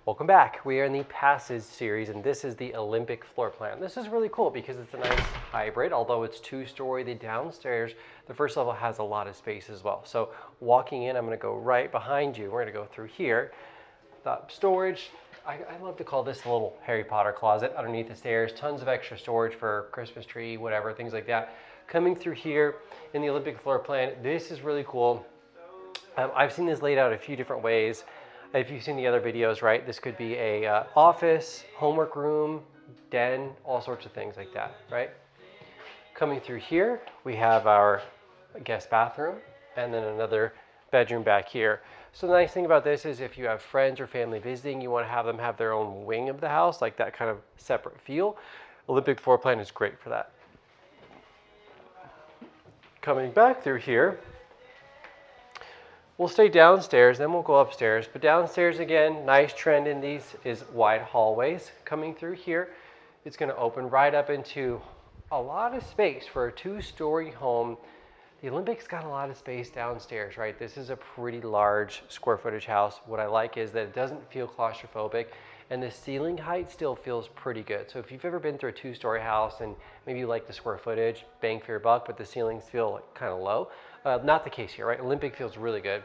Welcome back. We are in the Passage series, and this is the Olympic floor plan. This is really cool because it's a nice hybrid. Although it's two-story, the downstairs, the first level has a lot of space as well. So walking in, I'm going to go right behind you. We're going to go through here. The storage, I love to call this a little Harry Potter closet underneath the stairs. Tons of extra storage for Christmas tree, whatever, things like that. Coming through here in the Olympic floor plan, this is really cool. I've seen this laid out a few different ways. If you've seen the other videos, right, this could be a office, homework room, den, all sorts of things like that, right? Coming through here, we have our guest bathroom and then another bedroom back here. So the nice thing about this is if you have friends or family visiting, you want to have them have their own wing of the house, like that kind of separate feel. Olympic floor plan is great for that. Coming back through here, we'll stay downstairs, then we'll go upstairs. But downstairs again, nice trend in these is wide hallways. Coming through here, it's going to open right up into a lot of space for a two-story home. The Olympic's got a lot of space downstairs, right? This is a pretty large square footage house. What I like is that it doesn't feel claustrophobic, and the ceiling height still feels pretty good. So if you've ever been through a two-story house and maybe you like the square footage, bang for your buck, but the ceilings feel like kind of low, not the case here, right? Olympic feels really good.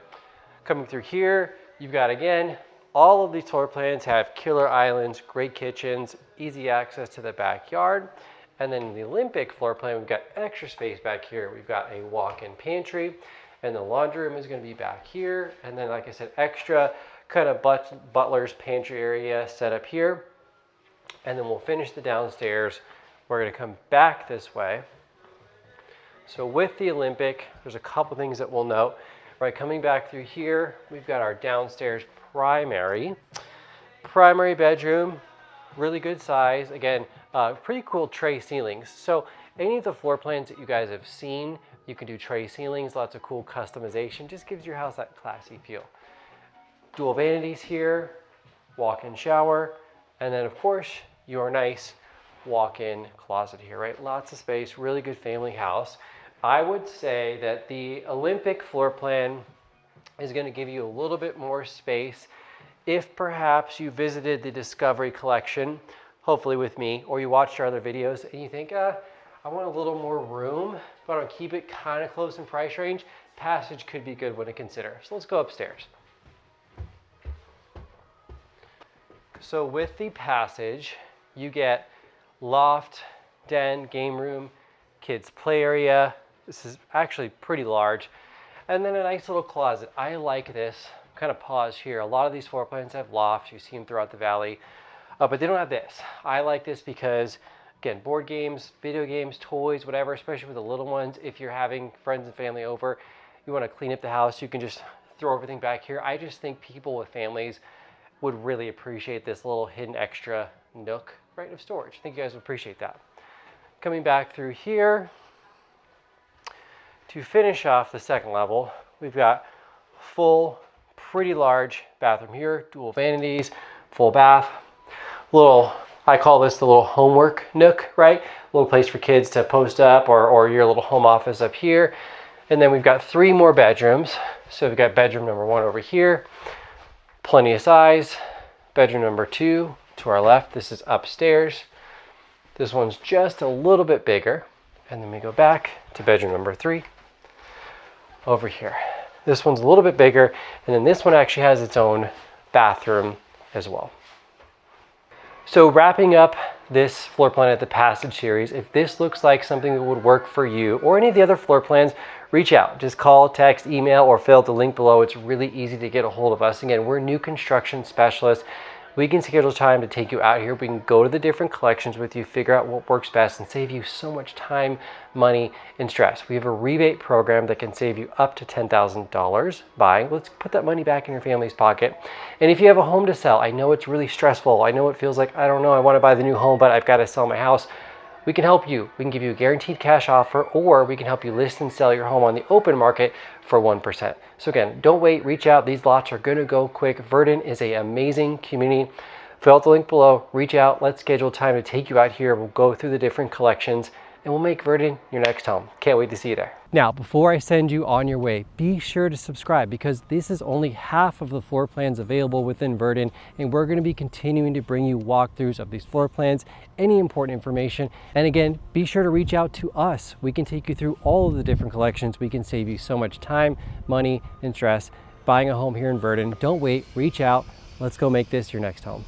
Coming through here, you've got, again, all of these floor plans have killer islands, great kitchens, easy access to the backyard. And then in the Olympic floor plan, we've got extra space back here. We've got a walk-in pantry, and the laundry room is going to be back here. And then, like I said, extra kind of butler's pantry area set up here. And then we'll finish the downstairs. We're going to come back this way. So with the Olympic, there's a couple things that we'll note. Right, coming back through here, we've got our downstairs primary bedroom, really good size. Again, pretty cool tray ceilings. So any of the floor plans that you guys have seen, you can do tray ceilings, lots of cool customization, just gives your house that classy feel. Dual vanities here, walk-in shower, and then of course your nice walk-in closet here, right? Lots of space, really good family house. I would say that the Olympic floor plan is going to give you a little bit more space if perhaps you visited the Discovery Collection, hopefully with me, or you watched our other videos and you think, I want a little more room, but I'll keep it kind of close in price range. Passage could be a good one to consider. So let's go upstairs. So with the Passage, you get loft, den, game room, kids play area. This is actually pretty large. And then a nice little closet. I like this. Kind of pause here. A lot of these floor plans have lofts. You see them throughout the valley, but they don't have this. I like this because, again, board games, video games, toys, whatever, especially with the little ones. If you're having friends and family over, you want to clean up the house, you can just throw everything back here. I just think people with families would really appreciate this little hidden extra nook, right, of storage. I think you guys would appreciate that. Coming back through here, to finish off the second level, we've got full, pretty large bathroom here, dual vanities, full bath, little, I call this the little homework nook, right? A little place for kids to post up or your little home office up here. And then we've got 3 more bedrooms. So we've got bedroom number 1 over here, plenty of size. Bedroom number 2 to our left, this is upstairs. This one's just a little bit bigger. And then we go back to bedroom number 3 over here. This one's a little bit bigger, and then this one actually has its own bathroom as well. So wrapping up this floor plan at the Passage series, if this looks like something that would work for you or any of the other floor plans, reach out. Just call, text, email, or fill out the link below. It's really easy to get a hold of us. Again, we're new construction specialists. We can schedule time to take you out here. We can go to the different collections with you, figure out what works best, and save you so much time, money, and stress. We have a rebate program that can save you up to $10,000 buying. Let's put that money back in your family's pocket. And if you have a home to sell, I know it's really stressful. I know it feels like, I don't know, I want to buy the new home, but I've got to sell my house. We can help you. We can give you a guaranteed cash offer, or we can help you list and sell your home on the open market for 1%. So again, don't wait, reach out. These lots are going to go quick. Verdin is an amazing community. Fill out the link below, reach out. Let's schedule time to take you out here. We'll go through the different collections and we'll make Verdin your next home. Can't wait to see you there. Now, before I send you on your way, be sure to subscribe, because this is only half of the floor plans available within Verdin, and we're going to be continuing to bring you walkthroughs of these floor plans, any important information. And again, be sure to reach out to us. We can take you through all of the different collections. We can save you so much time, money, and stress buying a home here in Verdin. Don't wait, reach out. Let's go make this your next home.